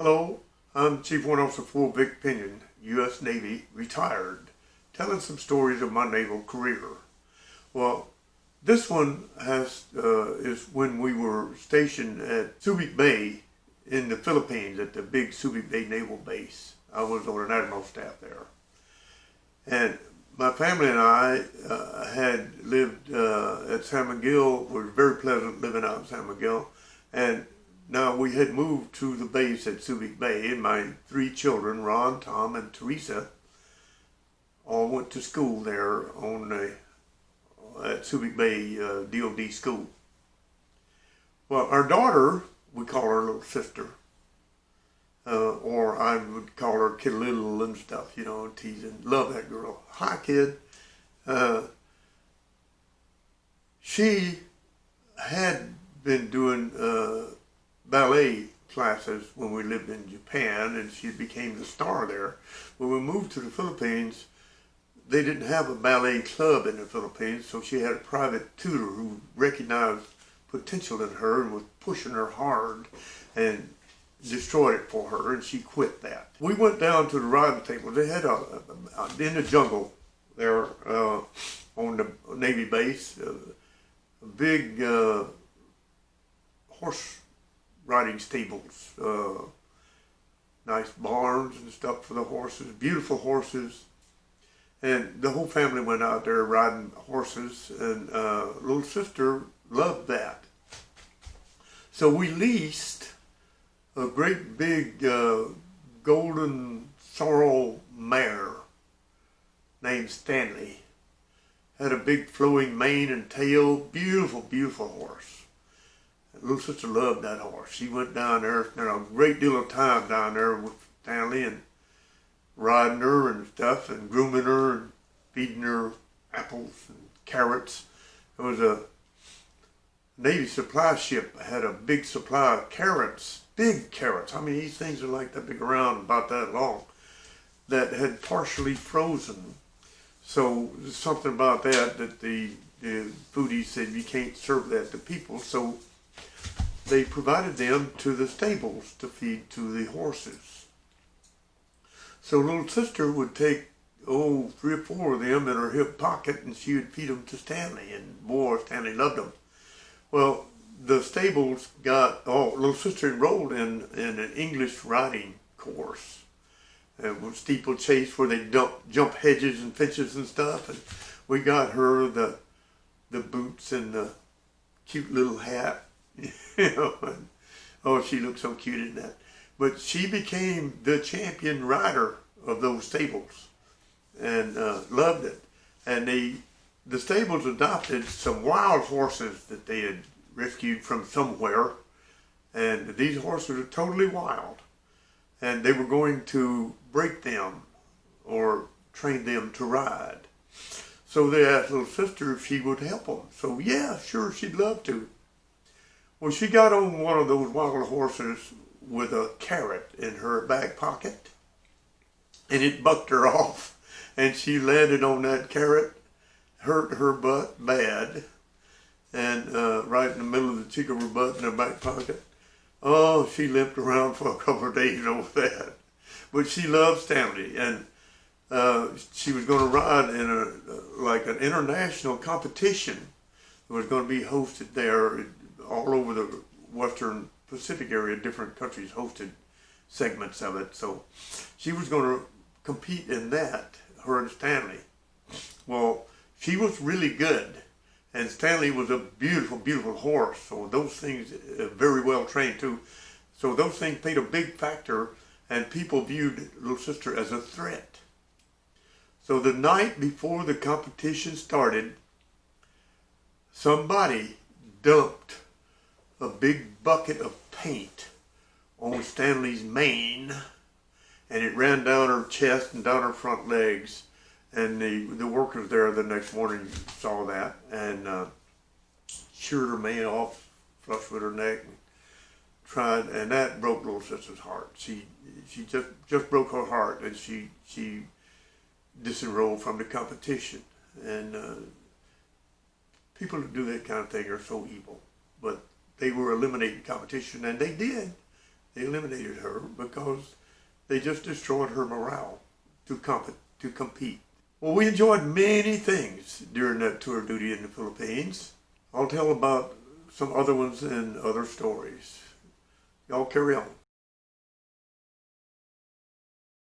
Hello, I'm Chief Warrant Officer 4 Victor Pinion, U.S. Navy, retired, telling some stories of my naval career. Well, this one is when we were stationed at Subic Bay in the Philippines at the big Subic Bay Naval Base. I was on an admiral staff there. And my family and I had lived at San Miguel. It was very pleasant living out in San Miguel. And now we had moved to the base at Subic Bay, and my three children, Ron, Tom, and Teresa, all went to school there at Subic Bay DOD school. Well, our daughter, we call her little sister, or I would call her Kid Little and stuff, teasing. Love that girl. Hi, kid. She had been doing ballet classes when we lived in Japan, and she became the star there. When we moved to the Philippines, they didn't have a ballet club in the Philippines, so she had a private tutor who recognized potential in her and was pushing her hard and destroyed it for her, and she quit that. We went down to the riding table. They had in the jungle there on the Navy base, a big horse riding stables, nice barns and stuff for the horses, beautiful horses. And the whole family went out there riding horses, and little sister loved that. So we leased a great big golden sorrel mare named Stanley. Had a big flowing mane and tail, beautiful, beautiful horse. Little sister loved that horse. She went down there, spent a great deal of time down there with Stanley and riding her and stuff and grooming her and feeding her apples and carrots. It was a Navy supply ship, had a big supply of carrots, big carrots. I mean, these things are like that big around, about that long, that had partially frozen. So there's something about that the foodies said you can't serve that to people. So they provided them to the stables to feed to the horses. So little sister would take, 3 or 4 of them in her hip pocket, and she would feed them to Stanley, and boy, Stanley loved them. Well, the stables little sister enrolled in an English riding course. It was steeplechase where they jump hedges and fences and stuff, and we got her the boots and the cute little hat. And, she looked so cute in that. But she became the champion rider of those stables and loved it. And the stables adopted some wild horses that they had rescued from somewhere. And these horses are totally wild. And they were going to break them or train them to ride. So they asked little sister if she would help them. So yeah, sure, she'd love to. Well, she got on one of those wild horses with a carrot in her back pocket, and it bucked her off, and she landed on that carrot, hurt her butt bad, and right in the middle of the cheek of her butt in her back pocket. Oh, she limped around for a couple of days over that. But she loved Stanley, and she was going to ride in an international competition that was going to be hosted there all over the Western Pacific area. Different countries hosted segments of it. So she was going to compete in that, her and Stanley. Well, she was really good. And Stanley was a beautiful, beautiful horse. So those things, very well trained too. So those things played a big factor, and people viewed little sister as a threat. So the night before the competition started, somebody dumped a big bucket of paint on Stanley's mane, and it ran down her chest and down her front legs. And the workers there the next morning saw that and sheared her mane off, flush with her neck, and that broke little sister's heart. She just broke her heart, and she disenrolled from the competition. And people who do that kind of thing are so evil, but they were eliminating competition, and they did. They eliminated her because they just destroyed her morale to compete. Well, we enjoyed many things during that tour of duty in the Philippines. I'll tell about some other ones and other stories. Y'all carry on.